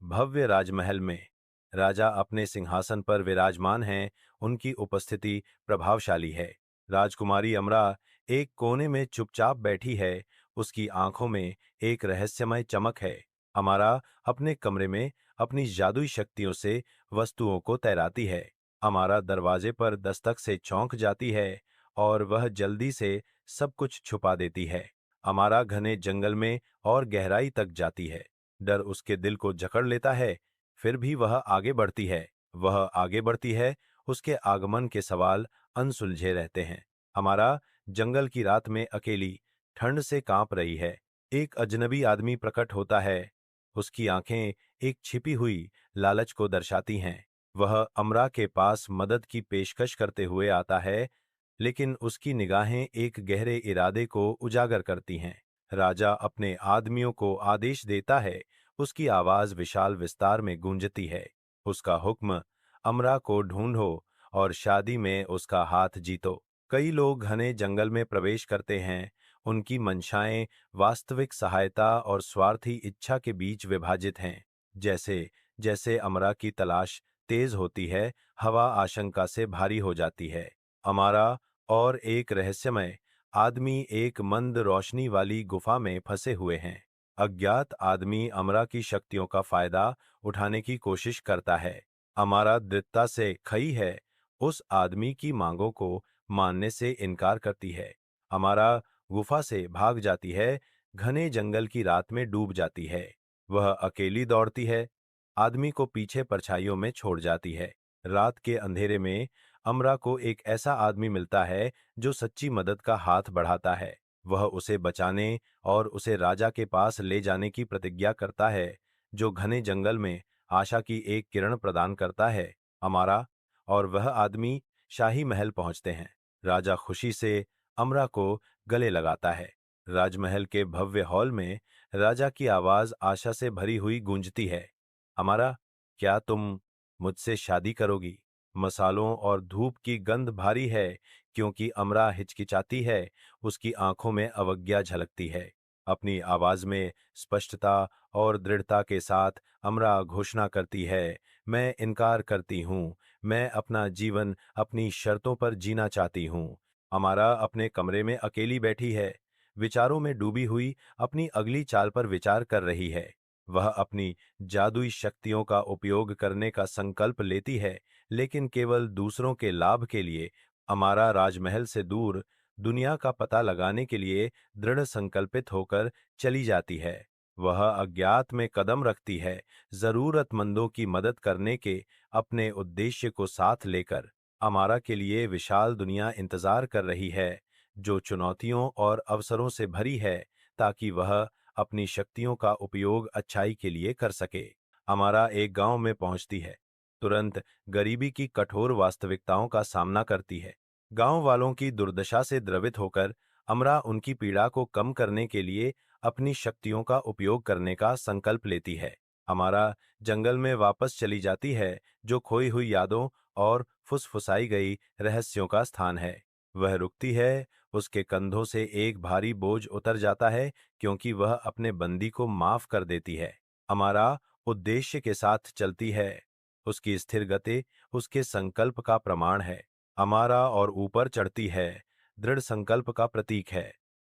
भव्य राजमहल में राजा अपने सिंहासन पर विराजमान हैं। उनकी उपस्थिति प्रभावशाली है। राजकुमारी अमरा एक कोने में चुपचाप बैठी है। उसकी आंखों में एक रहस्यमय चमक है। अमारा अपने कमरे में अपनी जादुई शक्तियों से वस्तुओं को तैराती है। अमारा दरवाजे पर दस्तक से चौंक जाती है और वह जल्दी से सब कुछ छुपा देती है। अमारा घने जंगल में और गहराई तक जाती है। डर उसके दिल को जकड़ लेता है, फिर भी वह आगे बढ़ती है। वह आगे बढ़ती है, उसके आगमन के सवाल अनसुलझे रहते हैं। हमारा जंगल की रात में अकेली ठंड से कांप रही है। एक अजनबी आदमी प्रकट होता है। उसकी आंखें एक छिपी हुई लालच को दर्शाती हैं। वह अमरा के पास मदद की पेशकश करते हुए आता है, लेकिन उसकी निगाहें एक गहरे इरादे को उजागर करती हैं। राजा अपने आदमियों को आदेश देता है। उसकी आवाज विशाल विस्तार में गूंजती है। उसका हुक्म, अमरा को ढूंढो और शादी में उसका हाथ जीतो। कई लोग घने जंगल में प्रवेश करते हैं। उनकी मंशाएं वास्तविक सहायता और स्वार्थी इच्छा के बीच विभाजित हैं। जैसे जैसे अमरा की तलाश तेज होती है, हवा आशंका से भारी हो जाती है। अमारा और एक रहस्यमय आदमी एक मंद रोशनी वाली गुफा में फंसे हुए हैं। अज्ञात आदमी अमरा की शक्तियों का फायदा उठाने की कोशिश करता है। अमारा दृढ़ता से खई है, उस आदमी की मांगों को मानने से इनकार करती है। अमारा गुफा से भाग जाती है, घने जंगल की रात में डूब जाती है। वह अकेली दौड़ती है, आदमी को पीछे परछाइयों में छोड़ जाती है। रात के अंधेरे में अमरा को एक ऐसा आदमी मिलता है जो सच्ची मदद का हाथ बढ़ाता है। वह उसे बचाने और उसे राजा के पास ले जाने की प्रतिज्ञा करता है, जो घने जंगल में आशा की एक किरण प्रदान करता है। अमारा और वह आदमी शाही महल पहुंचते हैं। राजा खुशी से अमरा को गले लगाता है। राजमहल के भव्य हॉल में राजा की आवाज आशा से भरी हुई गूंजती है। अमारा, क्या तुम मुझसे शादी करोगी? मसालों और धूप की गंध भारी है, क्योंकि अमरा हिचकिचाती है। उसकी आंखों में अवज्ञा झलकती है। अपनी आवाज में स्पष्टता और दृढ़ता के साथ अमरा घोषणा करती है, मैं इनकार करती हूँ। मैं अपना जीवन अपनी शर्तों पर जीना चाहती हूँ। अमारा अपने कमरे में अकेली बैठी है, विचारों में डूबी हुई अपनी अगली चाल पर विचार कर रही है। वह अपनी जादुई शक्तियों का उपयोग करने का संकल्प लेती है, लेकिन केवल दूसरों के लाभ के लिए। अमारा राजमहल से दूर दुनिया का पता लगाने के लिए दृढ़ संकल्पित होकर चली जाती है। वह अज्ञात में कदम रखती है, जरूरतमंदों की मदद करने के अपने उद्देश्य को साथ लेकर। अमारा के लिए विशाल दुनिया इंतजार कर रही है, जो चुनौतियों और अवसरों से भरी है, ताकि वह अपनी शक्तियों का उपयोग अच्छाई के लिए कर सके। अमारा एक गांव में पहुंचती है, तुरंत गरीबी की कठोर वास्तविकताओं का सामना करती है। गांव वालों की दुर्दशा से द्रवित होकर अमरा उनकी पीड़ा को कम करने के लिए अपनी शक्तियों का उपयोग करने का संकल्प लेती है। अमारा जंगल में वापस चली जाती है, जो खोई हुई यादों और फुसफुसाई गई रहस्यों का स्थान है। वह रुकती है, उसके कंधों से एक भारी बोझ उतर जाता है, क्योंकि वह अपने बंदी को माफ कर देती है। अमारा उद्देश्य के साथ चलती है। उसकी स्थिर गति उसके संकल्प का प्रमाण है। अमारा और ऊपर चढ़ती है, दृढ़ संकल्प का प्रतीक है।